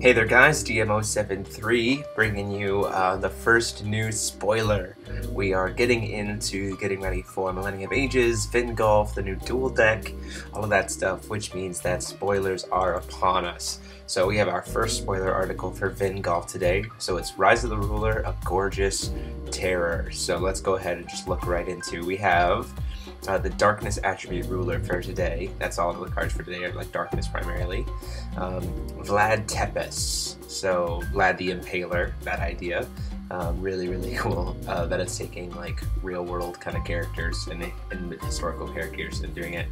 Hey there guys, DMO73 bringing you the first news spoiler. We are getting ready for Millennium Ages, Vingolf, the new dual deck, all of that stuff, which means that spoilers are upon us. So we have our first spoiler article for Vingolf today. So it's Rise of the Ruler, a gorgeous terror. So let's go ahead and just look right into. We have the Darkness attribute ruler for today. That's all of the cards for today are like Darkness primarily. Vlad Tepes, so Vlad the Impaler, that idea. Really cool that it's taking like real world kind of characters and historical characters and doing it.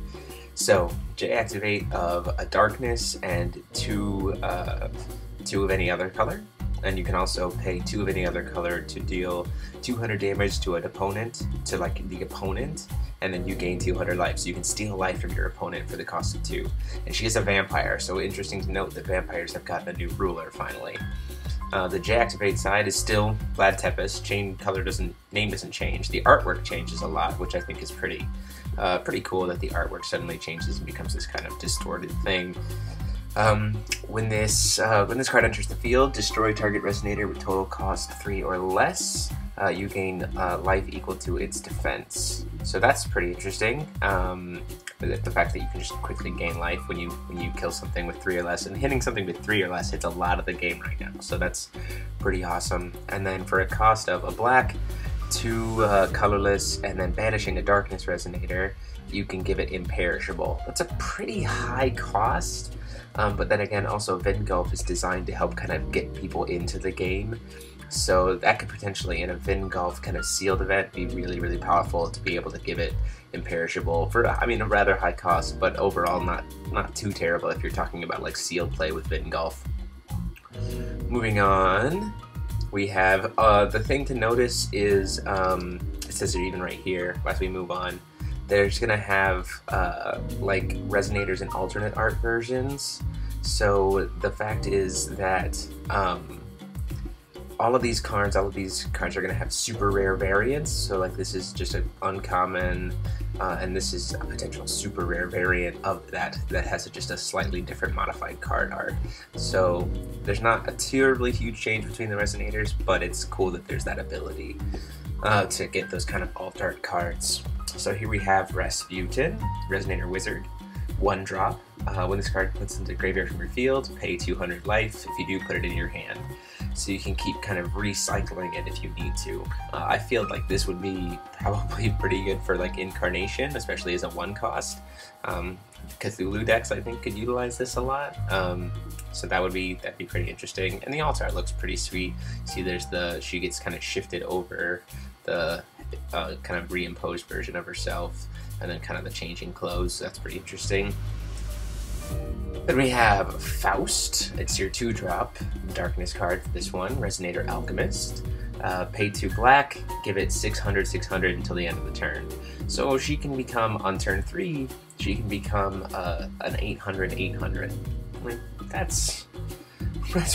So J-activate of a Darkness and two of any other color. And you can also pay 2 of any other color to deal 200 damage to an opponent, to like the opponent, and then you gain 200 life. So you can steal life from your opponent for the cost of 2. And she is a vampire, so interesting to note that vampires have gotten a new ruler finally. The J-activate side is still Vlad Tepes. Name doesn't change. The artwork changes a lot, which I think is pretty cool that the artwork suddenly changes and becomes this kind of distorted thing. When this card enters the field, destroy target resonator with total cost 3 or less. You gain life equal to its defense. So that's pretty interesting. The fact that you can just quickly gain life when you kill something with 3 or less, and hitting something with 3 or less hits a lot of the game right now. So that's pretty awesome. And then for a cost of a black, 2 colorless, and then banishing a darkness resonator, you can give it imperishable. That's a pretty high cost. But then again, also Vingolf is designed to help kind of get people into the game. So that could potentially, in a Vingolf kind of sealed event, be really powerful to be able to give it imperishable for, I mean, a rather high cost, but overall not too terrible if you're talking about like sealed play with Vingolf. Moving on, we have, the thing to notice is, it says it even right here as we move on. They're just gonna have like resonators and alternate art versions. So the fact is that all of these cards are gonna have super rare variants. So like this is just an uncommon, and this is a potential super rare variant of that has just a slightly different modified card art. So there's not a terribly huge change between the resonators, but it's cool that there's that ability to get those kind of alt art cards. So here we have Rasputin, Resonator Wizard, 1 drop. When this card puts into the graveyard from your field, pay 200 life. If you do, put it in your hand. So you can keep kind of recycling it if you need to. I feel like this would be probably pretty good for like Incarnation, especially as a 1 cost. Cthulhu decks I think could utilize this a lot. So that'd be pretty interesting. And the alt art looks pretty sweet. See, she gets kind of shifted over the kind of reimposed version of herself, and then kind of the changing clothes. So that's pretty interesting. Then we have Faust. It's your 2-drop darkness card for this one. Resonator Alchemist. Pay 2 black, give it 600 until the end of the turn. So she can become, on turn 3, she can become an 800. Like, that's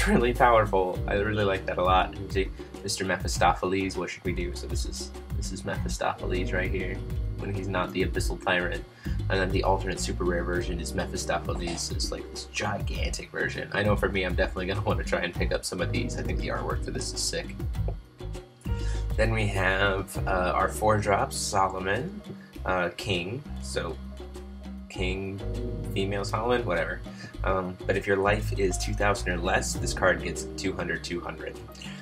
really powerful. I really like that a lot. Mr. Mephistopheles, what should we do? So this is Mephistopheles right here, when he's not the Abyssal Tyrant. And then the alternate super rare version is Mephistopheles. It's like this gigantic version. I know for me, I'm definitely going to want to try and pick up some of these. I think the artwork for this is sick. Then we have our 4-drops, Solomon, King. So King, female Solomon, whatever. But if your life is 2,000 or less, this card gets 200.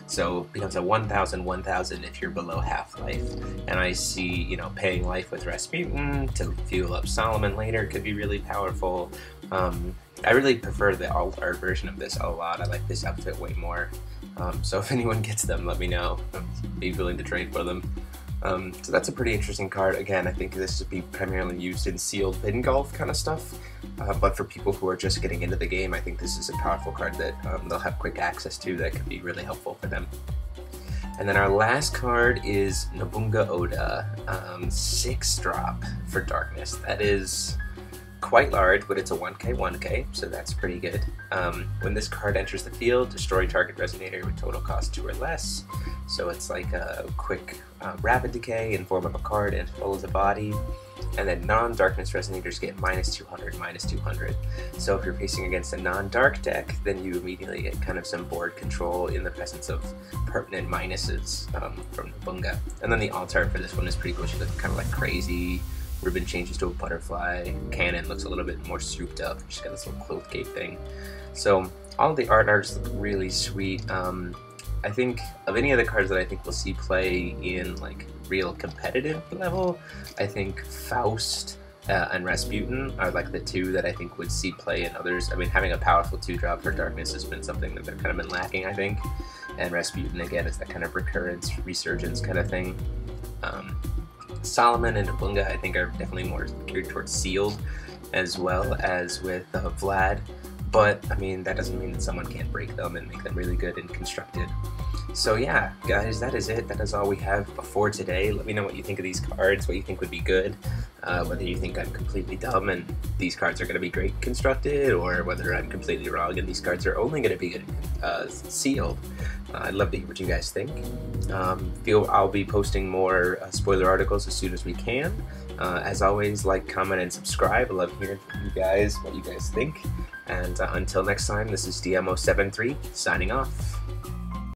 So it becomes a 1,000 if you're below half life. And I see, you know, paying life with Rasputin to fuel up Solomon later could be really powerful. I really prefer the alt art version of this a lot. I like this outfit way more. So if anyone gets them, let me know. I'd be willing to trade for them. So that's a pretty interesting card. Again, I think this would be primarily used in sealed Vingolf kind of stuff. But for people who are just getting into the game, I think this is a powerful card that they'll have quick access to that could be really helpful for them. And then our last card is Bunga Oda, 6-drop for Darkness. That is quite large, but it's a 1k, so that's pretty good. When this card enters the field, destroy target resonator with total cost 2 or less. So it's like a quick rapid decay in form of a card and follows a body. and then non-darkness resonators get -200, -200. So if you're facing against a non-dark deck, then you immediately get kind of some board control in the presence of pertinent minuses from the Bunga. And then the alt art for this one is pretty cool. She looks kind of like crazy. Ribbon changes to a butterfly. Cannon looks a little bit more souped up. She's got this little cloth cape thing. So all the arts look really sweet. I think of any of the cards that I think we'll see play in like real competitive level, I think Faust and Rasputin are like the two that I think would see play in others. I mean, having a powerful 2-drop for darkness has been something that they've kind of been lacking, I think. And Rasputin again is that kind of recurrence, resurgence kind of thing. Solomon and Bunga I think are definitely more geared towards sealed, as well as with Vlad. But I mean, that doesn't mean that someone can't break them and make them really good and constructed. So yeah, guys, that is it. That is all we have for today. Let me know what you think of these cards, what you think would be good, whether you think I'm completely dumb and these cards are going to be great constructed, or whether I'm completely wrong and these cards are only going to be good sealed. I'd love to hear what you guys think. I'll be posting more spoiler articles as soon as we can. As always, like, comment, and subscribe. I love hearing from you guys, what you guys think. And until next time, this is DMO73 signing off.